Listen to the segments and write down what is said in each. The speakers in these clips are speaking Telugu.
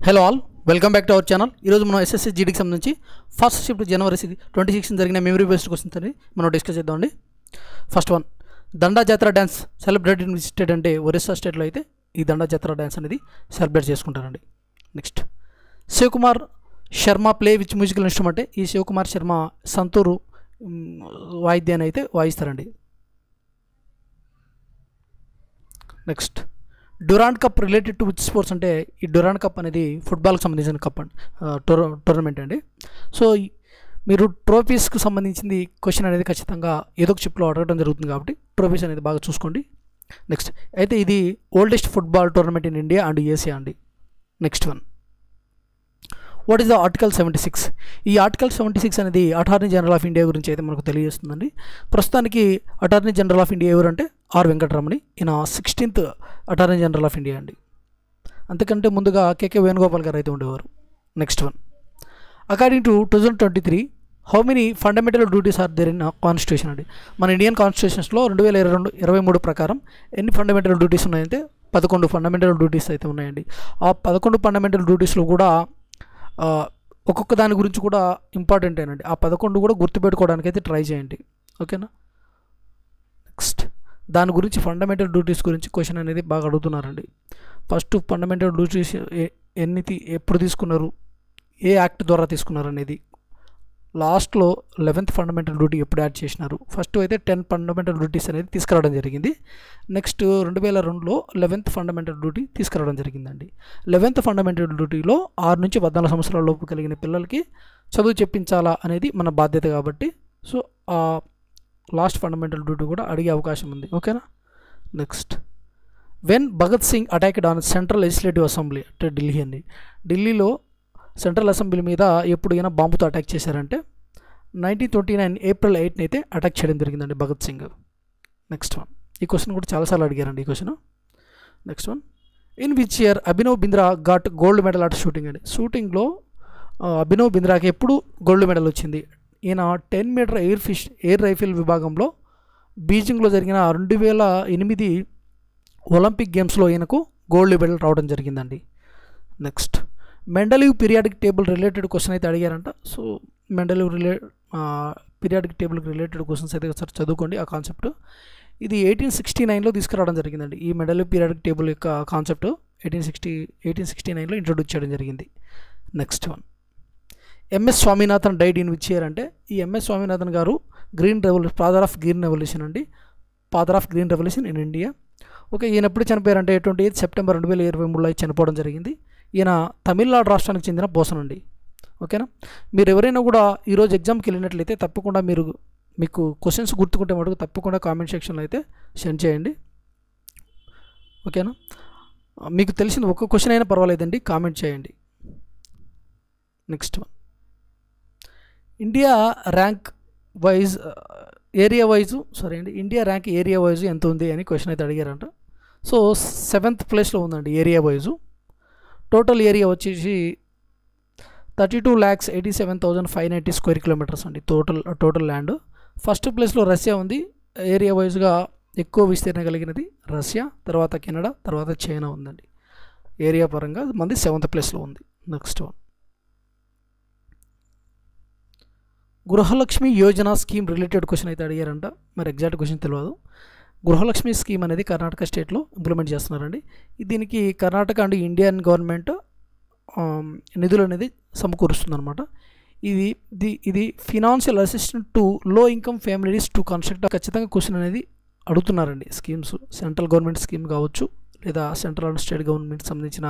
Hello all, welcome back to our channel. ఈరోజు మనం ఎస్ఎస్సి జీడీకి సంబంధించి ఫస్ట్ షిఫ్ట్ జనవరి 26 జరిగిన మెమరీ బేస్డ్ క్వశ్చన్స్ అని మనం డిస్కస్ చేద్దామండి. ఫస్ట్ వన్, దండా జాతర డ్యాన్స్ సెలబ్రేటెడ్ ఇన్ స్టేట్ అంటే ఒరిస్సా స్టేట్లో అయితే ఈ దండా జాతర డ్యాన్స్ అనేది సెలబ్రేట్ చేసుకుంటారండి. Next, Shivkumar Sharma play which musical instrument. ఈ శివకుమార్ శర్మ సంతూరు వాయిద్యాన్ని అయితే వాయిస్తారండి. Next, Durand Cup related to which sports అంటే ఈ డ్యూరాండ్ కప్ అనేది ఫుట్బాల్కి సంబంధించిన కప్ అండి, టోర్నమెంట్ అండి. సో మీరు ట్రోఫీస్కి సంబంధించింది క్వశ్చన్ అనేది ఖచ్చితంగా ఏదో ఒక చిప్లో అడగడం జరుగుతుంది కాబట్టి ట్రోఫీస్ అనేది బాగా చూసుకోండి. నెక్స్ట్ అయితే ఇది oldest football tournament in India and Asia అండి. Next one, what is the article 76? ఈ ఆర్టికల్ 76 అనేది అటార్నీ జనరల్ ఆఫ్ ఇండియా గురించి అయితే మనకు తెలియజేస్తుందండి. ప్రస్తుతానికి అటార్నీ జనరల్ ఆఫ్ ఇండియా ఎవరంటే ఆర్ వెంకటరమణి, ఈయన 16th attorney general of India అండి. అంతకంటే ముందుగా కేకే వేణుగోపాల్ గారు అయితే ఉండేవారు. Next one, according to 2023 how many fundamental duties are there in constitution అండి. మన ఇండియన్ కాన్స్టిట్యూషన్స్లో 2022-23 ప్రకారం ఎన్ని ఫండమెంటల్ డ్యూటీస్ ఉన్నాయంటే 11 ఫండమెంటల్ డ్యూటీస్ అయితే ఉన్నాయండి. ఆ 11 ఫండమెంటల్ డ్యూటీస్లో కూడా ఒక్కొక్క దాని గురించి కూడా ఇంపార్టెంట్ ఏనండి. ఆ 11 కూడా గుర్తుపెట్టుకోవడానికి అయితే ట్రై చేయండి, ఓకేనా. నెక్స్ట్, దాని గురించి ఫండమెంటల్ డ్యూటీస్ గురించి క్వశ్చన్ అనేది బాగా అడుగుతున్నారండి. ఫస్ట్ ఫండమెంటల్ డ్యూటీస్ ఎప్పుడు తీసుకున్నారు, ఏ యాక్ట్ ద్వారా తీసుకున్నారు అనేది. లాస్ట్లో 11th ఫండమెంటల్ డ్యూటీ ఎప్పుడు యాడ్ చేసినారు. ఫస్ట్ అయితే 10 ఫండమెంటల్ డ్యూటీస్ అనేది తీసుకురావడం జరిగింది. నెక్స్ట్ 2002లో 11th ఫండమెంటల్ డ్యూటీ తీసుకురావడం జరిగిందండి. 11th ఫండమెంటల్ డ్యూటీలో 6 నుంచి 14 సంవత్సరాల లోపు కలిగిన పిల్లలకి చదువు చెప్పించాలా అనేది మన బాధ్యత కాబట్టి సో ఆ లాస్ట్ ఫండమెంటల్ డ్యూటీ కూడా అడిగే అవకాశం ఉంది, ఓకేనా. Next, when Bhagat Singh attacked on central legislative assembly అంటే ఢిల్లీ అండి. ఢిల్లీలో సెంట్రల్ అసెంబ్లీ మీద ఎప్పుడు అయినా బాంబుతో అటాక్ చేశారంటే 1929 ఏప్రిల్ 8న అయితే అటాక్ చేయడం జరిగిందండి భగత్ సింగ్. నెక్స్ట్ వన్, ఈ క్వశ్చన్ కూడా చాలాసార్లు అడిగారండి ఈ question. Next one, in which year Abhinav Bindra got gold medal at shooting అండి. షూటింగ్లో అభినవ్ బింద్రాకి ఎప్పుడు గోల్డ్ మెడల్ వచ్చింది. ఈయన 10 మీటర్ ఎయిర్ రైఫిల్ విభాగంలో బీజింగ్లో జరిగిన 2008 ఒలింపిక్ గేమ్స్లో ఈయనకు గోల్డ్ మెడల్ రావడం జరిగిందండి. Next, Mendeleev periodic table related question అయితే అడిగారంట. సో మెండలీవ్ పీరియాడిక్ టేబుల్కి రిలేటెడ్ క్వశ్చన్స్ అయితే ఒకసారి చదువుకోండి. ఆ కాన్సెప్ట్ ఇది 1869లో తీసుకురావడం జరిగిందండి. ఈ మెండలీవ్ పీరియాడిక్ టేబుల్ యొక్క కాన్సెప్ట్ 1869లో ఇంట్రొడ్యూస్ చేయడం జరిగింది. Next one, MS Swaminathan died in which year అంటే ఈ ఎంఎస్ స్వామినాథన్ గారు ఫాదర్ ఆఫ్ గ్రీన్ రెవల్యూషన్ అండి, father of green revolution in India. Okay, ఈయన ఎప్పుడు చనిపోయారంటే 28 సెప్టెంబర్ 2023లో చనిపోవడం జరిగింది. ఈయన తమిళనాడు రాష్ట్రానికి చెందిన బోసన్ అండి, ఓకేనా. మీరు ఎవరైనా కూడా ఈరోజు ఎగ్జామ్కి వెళ్ళినట్లయితే తప్పకుండా మీకు క్వశ్చన్స్ గుర్తుకుంటే మటుకు తప్పకుండా కామెంట్ సెక్షన్లో అయితే సెండ్ చేయండి, ఓకేనా. మీకు తెలిసిన ఒక్క క్వశ్చన్ అయినా పర్వాలేదండి, కామెంట్ చేయండి. Next one, India rank area wise ఎంత ఉంది అని క్వశ్చన్ అయితే అడిగారంట. సో 7th ప్లేస్లో ఉందండి ఏరియా వైజు. టోటల్ ఏరియా వచ్చేసి 32,87,590 స్క్వేర్ కిలోమీటర్స్ అండి టోటల్ ల్యాండ్. ఫస్ట్ ప్లేస్లో రష్యా ఉంది. ఏరియా వైజ్గా ఎక్కువ విస్తీర్ణం కలిగినది రష్యా, తర్వాత కెనడా, తర్వాత చైనా ఉందండి. ఏరియా పరంగా మంది 7th ప్లేస్లో ఉంది. నెక్స్ట్ వన్, గృహలక్ష్మి యోజన స్కీమ్ రిలేటెడ్ క్వశ్చన్ అయితే అడిగారంట. మరి ఎగ్జాక్ట్ క్వశ్చన్ తెలియదు. గృహలక్ష్మి స్కీమ్ అనేది కర్ణాటక స్టేట్లో ఇంప్లిమెంట్ చేస్తున్నారండి. దీనికి కర్ణాటక అండ్ ఇండియన్ గవర్నమెంట్ నిధులు అనేది సమకూరుస్తుందన్నమాట. ఇది ఫినాన్షియల్ అసిస్టెంట్ టు లో ఇన్కమ్ ఫ్యామిలీస్ టు కన్స్ట్రక్ట్. ఖచ్చితంగా క్వశ్చన్ అనేది అడుగుతున్నారండి. స్కీమ్స్ సెంట్రల్ గవర్నమెంట్ స్కీమ్ కావచ్చు లేదా సెంట్రల్ అండ్ స్టేట్ గవర్నమెంట్ సంబంధించిన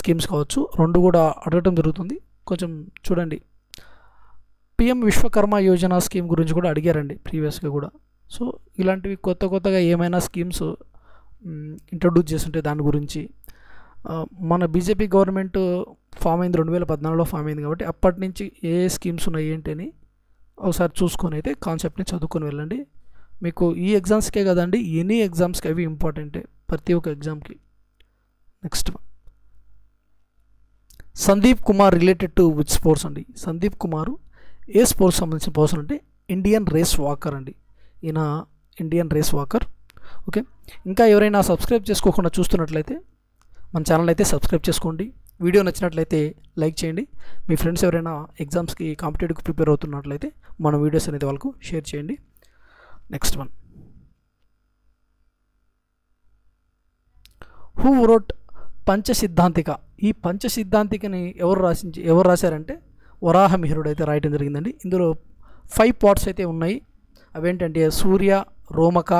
స్కీమ్స్ కావచ్చు, రెండు కూడా అడగటం జరుగుతుంది. కొంచెం చూడండి. పిఎం విశ్వకర్మ యోజన స్కీమ్ గురించి కూడా అడిగారండి ప్రీవియస్గా కూడా. సో ఇలాంటివి కొత్తగా ఏమైనా స్కీమ్స్ ఇంట్రొడ్యూస్ చేస్తుంటే దాని గురించి మన బీజేపీ గవర్నమెంట్ ఫామ్ అయింది 2014లో ఫామ్ అయింది కాబట్టి అప్పటి నుంచి ఏ స్కీమ్స్ ఉన్నాయి ఏంటి అని ఒకసారి చూసుకొని అయితే కాన్సెప్ట్ని చదువుకొని వెళ్ళండి. మీకు ఈ ఎగ్జామ్స్కే కదండి, ఎనీ ఎగ్జామ్స్కి అవి ఇంపార్టెంటే, ప్రతి ఒక్క ఎగ్జామ్కి. Next, Sandeep Kumar related to which sports అండి. సందీప్ కుమార్ ఏ స్పోర్ట్స్ సంబంధించిన పర్సన్ అంటే ఇండియన్ రేస్ వాకర్ అండి. ఈయన ఇండియన్ రేస్ వాకర్, ఓకే. ఇంకా ఎవరైనా సబ్స్క్రైబ్ చేసుకోకుండా చూస్తున్నట్లయితే మన ఛానల్ అయితే సబ్స్క్రైబ్ చేసుకోండి. వీడియో నచ్చినట్లయితే లైక్ చేయండి. మీ ఫ్రెండ్స్ ఎవరైనా ఎగ్జామ్స్కి కాంపిటేటివ్కి ప్రిపేర్ అవుతున్నట్లయితే మన వీడియోస్ అనేది వాళ్ళకు షేర్ చేయండి. Next one, who wrote Panchasiddhantika? ఈ పంచసిద్ధాంతికని ఎవరు రాశారంటే వరాహమిహిరుడు అయితే రాయటం జరిగిందండి. ఇందులో 5 పార్ట్స్ అయితే ఉన్నాయి. అవేంటంటే సూర్య, రోమక,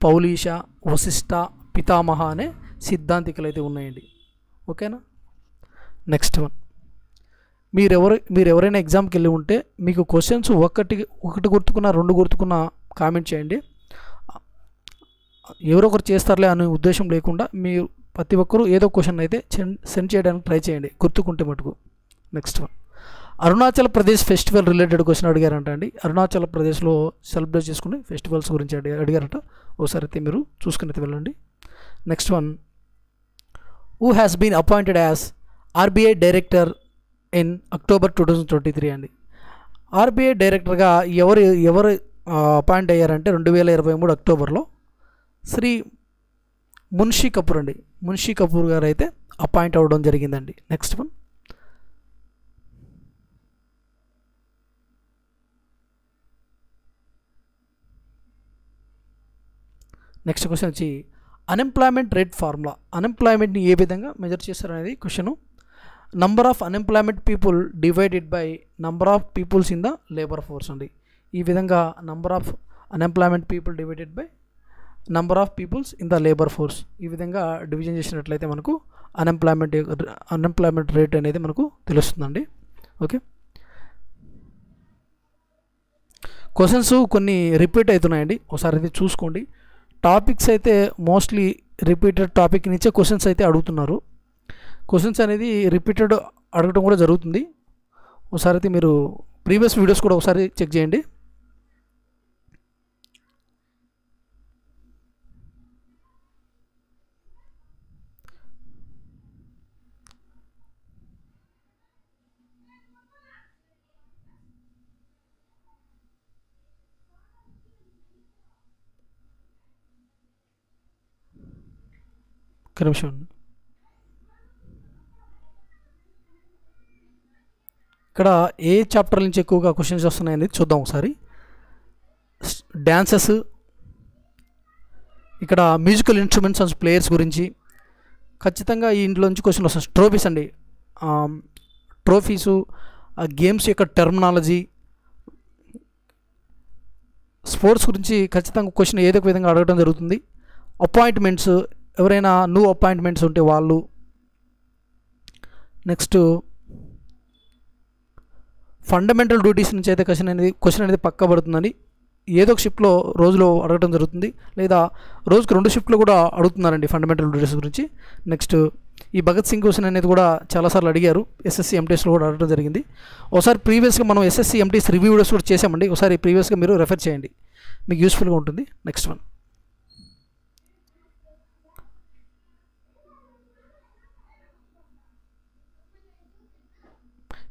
పౌలీష, వశిష్ఠ, పితామహ అనే సిద్ధాంతికలు అయితే ఉన్నాయండి. ఓకేనా. నెక్స్ట్ వన్, మీరు ఎవరైనా ఎగ్జామ్కి వెళ్ళి ఉంటే మీకు క్వశ్చన్స్ ఒకటి గుర్తుకున్న 2 గుర్తుకున్న కామెంట్ చేయండి. ఎవరో ఒకరు చేస్తారులే అనే ఉద్దేశం లేకుండా మీరు ప్రతి ఒక్కరూ ఏదో క్వశ్చన్ అయితే సెండ్ చేయడానికి ట్రై చేయండి ఒకటి మటుకు. Next one, Arunachal Pradesh festival related question అడిగారంట అండి. అరుణాచల్ ప్రదేశ్లో సెలబ్రేట్ చేసుకునే ఫెస్టివల్స్ గురించి అడిగారట. ఒకసారి అయితే మీరు చూసుకుని అయితే వెళ్ళండి. Next one, who has been appointed as RBI director in October 2023 అండి. ఆర్బీఐ డైరెక్టర్గా ఎవరు అపాయింట్ అయ్యారంటే 2023 అక్టోబర్లో శ్రీ మున్షీ కపూర్ అండి. మున్షీ కపూర్ గారు అయితే అపాయింట్ అవ్వడం జరిగిందండి. నెక్స్ట్ వన్, నెక్స్ట్ క్వశ్చన్ వచ్చి అన్ఎంప్లాయ్మెంట్ రేట్ ఫార్ములా. అన్ఎంప్లాయ్మెంట్ని ఏ విధంగా మెజర్ చేస్తారనేది question. Number of unemployment people divided by number of peoples in the labour force అండి. ఈ విధంగా number of unemployment people divided by number of peoples in the labour force, ఈ విధంగా డివిజన్ చేసినట్లయితే మనకు అన్ఎంప్లాయ్మెంట్ రేట్ అనేది మనకు తెలుస్తుందండి. ఓకే, క్వశ్చన్స్ కొన్ని రిపీట్ అవుతున్నాయండి. ఒకసారి అయితే చూసుకోండి. టాపిక్స్ అయితే మోస్ట్లీ రిపీటెడ్ టాపిక్ నుంచే క్వశ్చన్స్ అయితే అడుగుతున్నారు. క్వశ్చన్స్ అనేది రిపీటెడ్ అడగడం కూడా జరుగుతుంది. ఒకసారి అయితే మీరు ప్రీవియస్ వీడియోస్ కూడా ఒకసారి చెక్ చేయండి. ఒక నిమిషం. ఇక్కడ ఏ చాప్టర్ నుంచి ఎక్కువగా క్వశ్చన్స్ వస్తున్నాయనేది చూద్దాం ఒకసారి. డ్యాన్సెస్, ఇక్కడ మ్యూజికల్ ఇన్స్ట్రుమెంట్స్ అండ్ ప్లేయర్స్ గురించి ఖచ్చితంగా ఈ ఇంట్లో నుంచి క్వశ్చన్ వస్తుంది. ట్రోఫీస్ అండి, ట్రోఫీసు, గేమ్స్ యొక్క టెర్మినాలజీ, స్పోర్ట్స్ గురించి ఖచ్చితంగా క్వశ్చన్ ఏదో ఒక విధంగా అడగడం జరుగుతుంది. అపాయింట్మెంట్స్, ఎవరైనా న్యూ అపాయింట్మెంట్స్ ఉంటే వాళ్ళు. నెక్స్ట్ ఫండమెంటల్ డ్యూటీస్ నుంచి అయితే క్వశ్చన్ అనేది పక్కా పడుతుందని ఏదో ఒక షిఫ్ట్లో రోజులో అడగడం జరుగుతుంది, లేదా రోజుకు 2 షిఫ్ట్లు కూడా అడుగుతున్నారండి ఫండమెంటల్ డ్యూటీస్ గురించి. నెక్స్ట్ ఈ భగత్ సింగ్ క్వశ్చన్ అనేది కూడా చాలాసార్లు అడిగారు, ఎస్ఎస్సి ఎంటీఎస్లో కూడా అడగడం జరిగింది. ఒకసారి ప్రీవియస్గా మనం ఎస్ఎస్సి ఎంటీఎస్ రివ్యూ వీడియోస్ కూడా చేసామండి. ఒకసారి ప్రీవియస్గా మీరు రెఫర్ చేయండి, మీకు యూస్ఫుల్గా ఉంటుంది. నెక్స్ట్ వన్,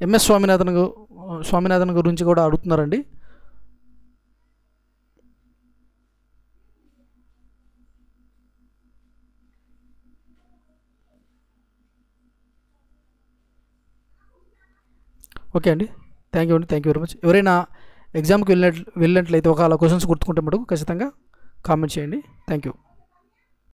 ఎంఎస్ స్వామినాథన్ గురించి కూడా అడుగుతున్నారండి. ఓకే అండి, థ్యాంక్ యూ వెరీ మచ్. ఎవరైనా ఎగ్జామ్కి వెళ్ళినట్లయితే ఒకవేళ క్వశ్చన్స్ గుర్తుకుంటే మటుకు ఖచ్చితంగా కామెంట్ చేయండి. Thank you.